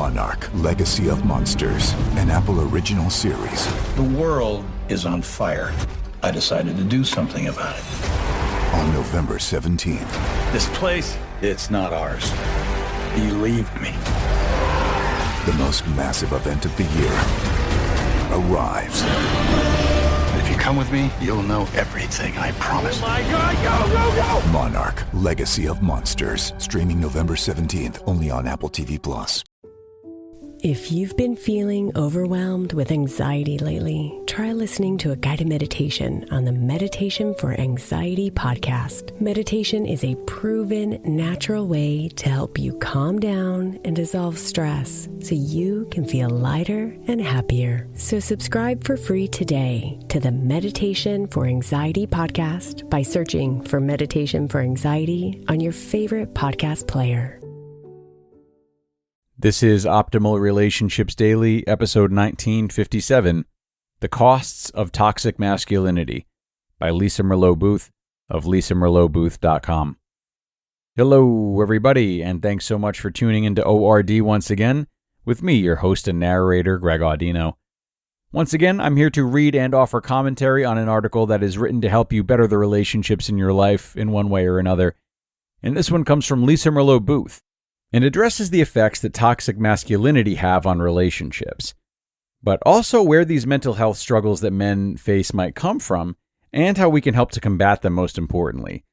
Monarch: Legacy of Monsters, an Apple original series. The world is on fire. I decided to do something about it. On November 17th. This place, it's not ours. Believe me. The most massive event of the year arrives. If you come with me, you'll know everything, I promise. Oh my God, go, go, go! Monarch: Legacy of Monsters. Streaming November 17th, only on Apple TV+. If you've been feeling overwhelmed with anxiety lately, try listening to a guided meditation on the Meditation for Anxiety podcast. Meditation is a proven, natural way to help you calm down and dissolve stress so you can feel lighter and happier. So subscribe for free today to the Meditation for Anxiety podcast by searching for Meditation for Anxiety on your favorite podcast player. This is Optimal Relationships Daily, episode 1957, The Costs of Toxic Masculinity, by Lisa Merlo-Booth of lisamerlobooth.com. Hello, everybody, and thanks so much for tuning into ORD once again, with me, your host and narrator, Greg Audino. Once again, I'm here to read and offer commentary on an article that is written to help you better the relationships in your life in one way or another. And this one comes from Lisa Merlo-Booth, and addresses the effects that toxic masculinity have on relationships, but also where these mental health struggles that men face might come from, and how we can help to combat them most importantly.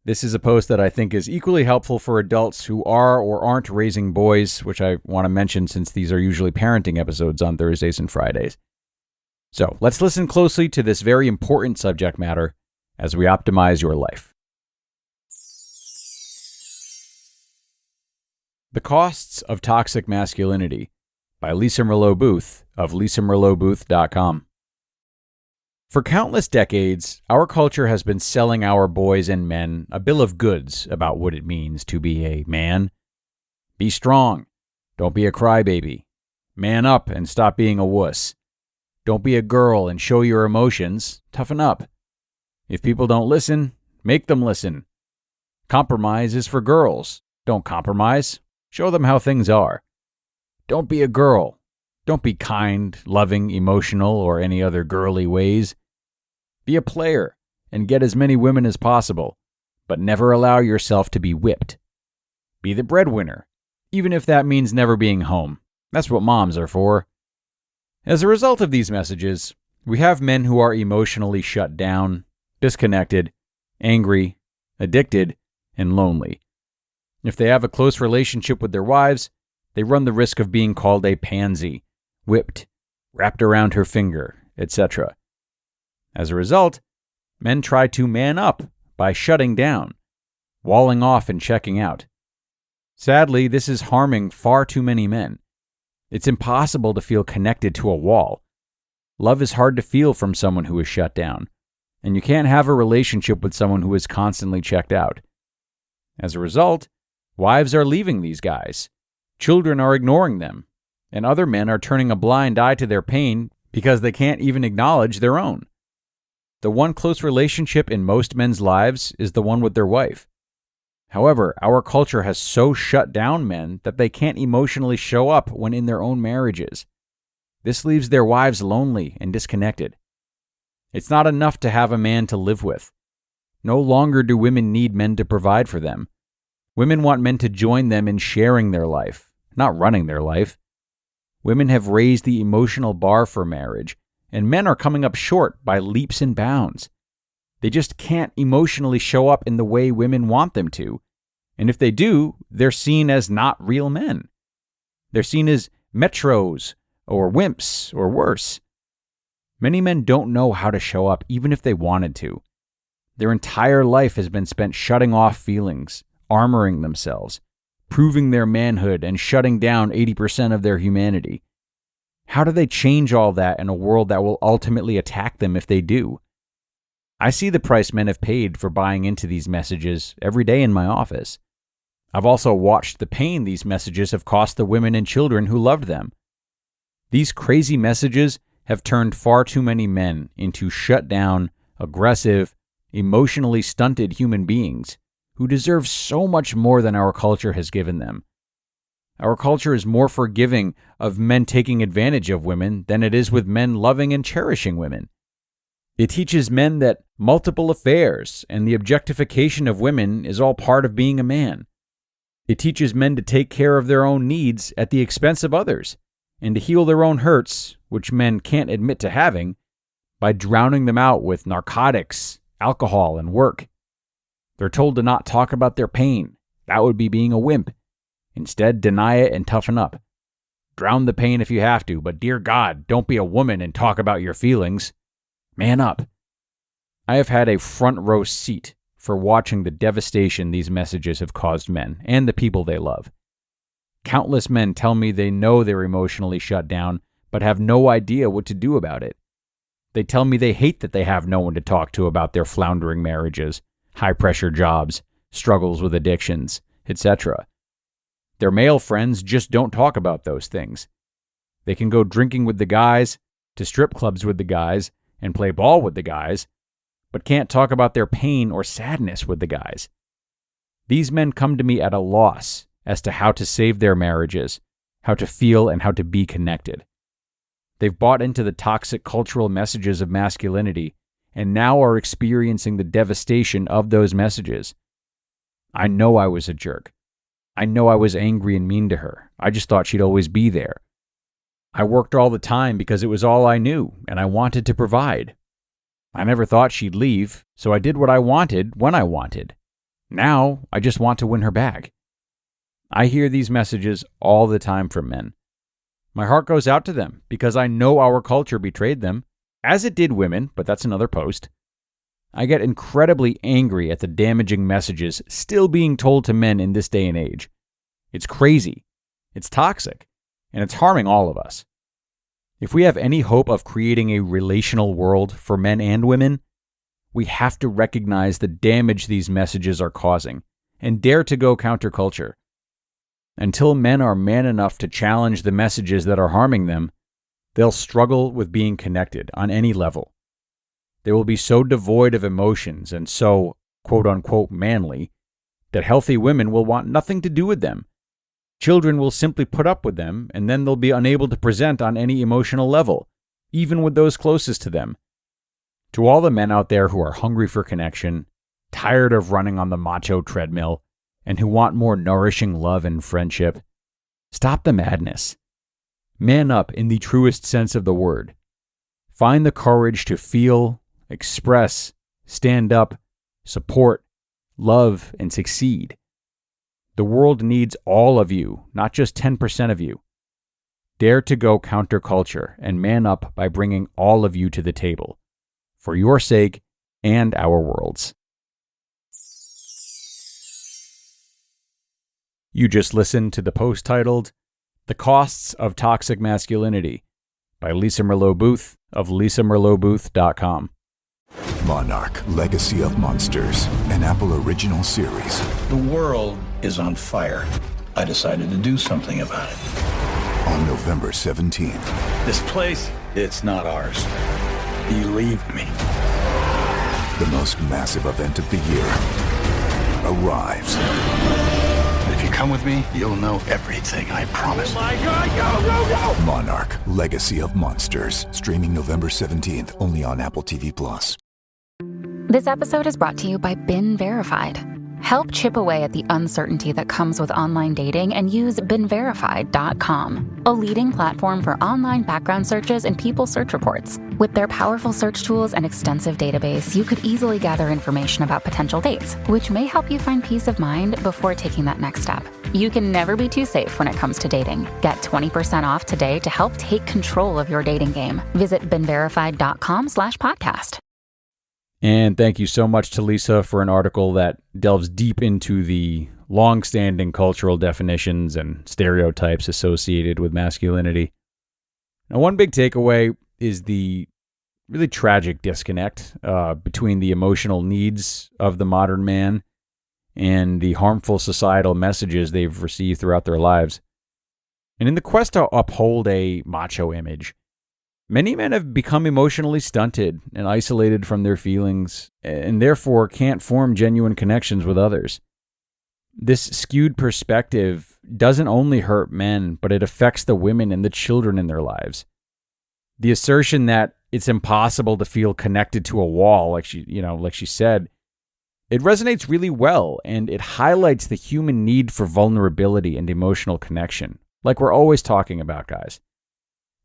This is a post that I think is equally helpful for adults who are or aren't raising boys, which I want to mention since these are usually parenting episodes on Thursdays and Fridays. So let's listen closely to this very important subject matter as we optimize your life. The Costs of Toxic Masculinity, by Lisa Merlo-Booth of lisamerlobooth.com. For countless decades, our culture has been selling our boys and men a bill of goods about what it means to be a man. Be strong. Don't be a crybaby. Man up and stop being a wuss. Don't be a girl and show your emotions. Toughen up. If people don't listen, make them listen. Compromise is for girls. Don't compromise. Show them how things are. Don't be a girl. Don't be kind, loving, emotional, or any other girly ways. Be a player and get as many women as possible, but never allow yourself to be whipped. Be the breadwinner, even if that means never being home. That's what moms are for. As a result of these messages, we have men who are emotionally shut down, disconnected, angry, addicted, and lonely. If they have a close relationship with their wives, they run the risk of being called a pansy, whipped, wrapped around her finger, etc. As a result, men try to man up by shutting down, walling off and checking out. Sadly, this is harming far too many men. It's impossible to feel connected to a wall. Love is hard to feel from someone who is shut down, and you can't have a relationship with someone who is constantly checked out. As a result, wives are leaving these guys, children are ignoring them, and other men are turning a blind eye to their pain because they can't even acknowledge their own. The one close relationship in most men's lives is the one with their wife. However, our culture has so shut down men that they can't emotionally show up when in their own marriages. This leaves their wives lonely and disconnected. It's not enough to have a man to live with. No longer do women need men to provide for them. Women want men to join them in sharing their life, not running their life. Women have raised the emotional bar for marriage, and men are coming up short by leaps and bounds. They just can't emotionally show up in the way women want them to, and if they do, they're seen as not real men. They're seen as metros, or wimps, or worse. Many men don't know how to show up even if they wanted to. Their entire life has been spent shutting off feelings, armoring themselves, proving their manhood, and shutting down 80% of their humanity. How do they change all that in a world that will ultimately attack them if they do? I see the price men have paid for buying into these messages every day in my office. I've also watched the pain these messages have cost the women and children who loved them. These crazy messages have turned far too many men into shut down, aggressive, emotionally stunted human beings who deserve so much more than our culture has given them. Our culture is more forgiving of men taking advantage of women than it is with men loving and cherishing women. It teaches men that multiple affairs and the objectification of women is all part of being a man. It teaches men to take care of their own needs at the expense of others, and to heal their own hurts, which men can't admit to having, by drowning them out with narcotics, alcohol, and work. They're told to not talk about their pain. That would be being a wimp. Instead, deny it and toughen up. Drown the pain if you have to, but dear God, don't be a woman and talk about your feelings. Man up. I have had a front row seat for watching the devastation these messages have caused men and the people they love. Countless men tell me they know they're emotionally shut down, but have no idea what to do about it. They tell me they hate that they have no one to talk to about their floundering marriages, high-pressure jobs, struggles with addictions, etc. Their male friends just don't talk about those things. They can go drinking with the guys, to strip clubs with the guys, and play ball with the guys, but can't talk about their pain or sadness with the guys. These men come to me at a loss as to how to save their marriages, how to feel and how to be connected. They've bought into the toxic cultural messages of masculinity and now are experiencing the devastation of those messages. I know I was a jerk. I know I was angry and mean to her. I just thought she'd always be there. I worked all the time because it was all I knew, and I wanted to provide. I never thought she'd leave, so I did what I wanted when I wanted. Now, I just want to win her back. I hear these messages all the time from men. My heart goes out to them because I know our culture betrayed them, as it did women, but that's another post. I get incredibly angry at the damaging messages still being told to men in this day and age. It's crazy, it's toxic, and it's harming all of us. If we have any hope of creating a relational world for men and women, we have to recognize the damage these messages are causing and dare to go counterculture. Until men are man enough to challenge the messages that are harming them, they'll struggle with being connected on any level. They will be so devoid of emotions and so, quote-unquote, manly, that healthy women will want nothing to do with them. Children will simply put up with them, and then they'll be unable to present on any emotional level, even with those closest to them. To all the men out there who are hungry for connection, tired of running on the macho treadmill, and who want more nourishing love and friendship, stop the madness. Man up in the truest sense of the word. Find the courage to feel, express, stand up, support, love, and succeed. The world needs all of you, not just 10% of you. Dare to go counterculture and man up by bringing all of you to the table, for your sake and our world's. You just listened to the post titled, The Costs of Toxic Masculinity by Lisa Merlo-Booth of lisamerlobooth.com. Monarch, Legacy of Monsters, an Apple original series. The world is on fire. I decided to do something about it. On November 17th. This place, it's not ours. Believe me. The most massive event of the year arrives. If you come with me, you'll know everything, I promise. Oh my God, go! Monarch, Legacy of Monsters, streaming November 17th, only on Apple TV+. This episode is brought to you by Been Verified. Help chip away at the uncertainty that comes with online dating and use BeenVerified.com, a leading platform for online background searches and people search reports. With their powerful search tools and extensive database, you could easily gather information about potential dates, which may help you find peace of mind before taking that next step. You can never be too safe when it comes to dating. Get 20% off today to help take control of your dating game. Visit BeenVerified.com/podcast. And thank you so much to Lisa for an article that delves deep into the long-standing cultural definitions and stereotypes associated with masculinity. Now, one big takeaway is the really tragic disconnect between the emotional needs of the modern man and the harmful societal messages they've received throughout their lives. And in the quest to uphold a macho image, many men have become emotionally stunted and isolated from their feelings, and therefore can't form genuine connections with others. This skewed perspective doesn't only hurt men, but it affects the women and the children in their lives. The assertion that it's impossible to feel connected to a wall, like she said, it resonates really well, and it highlights the human need for vulnerability and emotional connection, like we're always talking about, guys.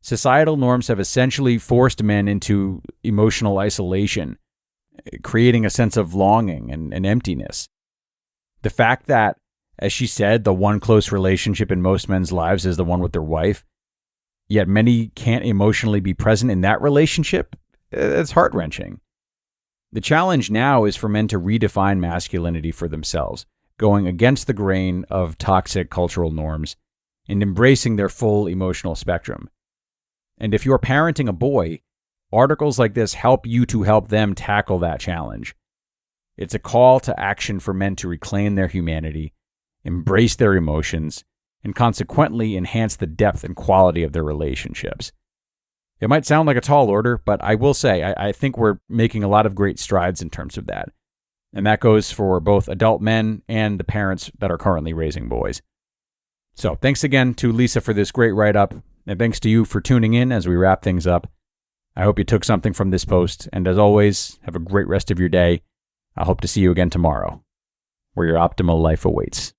Societal norms have essentially forced men into emotional isolation, creating a sense of longing and emptiness. The fact that, as she said, the one close relationship in most men's lives is the one with their wife, yet many can't emotionally be present in that relationship, it's heart-wrenching. The challenge now is for men to redefine masculinity for themselves, going against the grain of toxic cultural norms and embracing their full emotional spectrum. And if you're parenting a boy, articles like this help you to help them tackle that challenge. It's a call to action for men to reclaim their humanity, embrace their emotions, and consequently enhance the depth and quality of their relationships. It might sound like a tall order, but I will say I think we're making a lot of great strides in terms of that. And that goes for both adult men and the parents that are currently raising boys. So thanks again to Lisa for this great write-up, and thanks to you for tuning in as we wrap things up. I hope you took something from this post, and as always, have a great rest of your day. I hope to see you again tomorrow, where your optimal life awaits.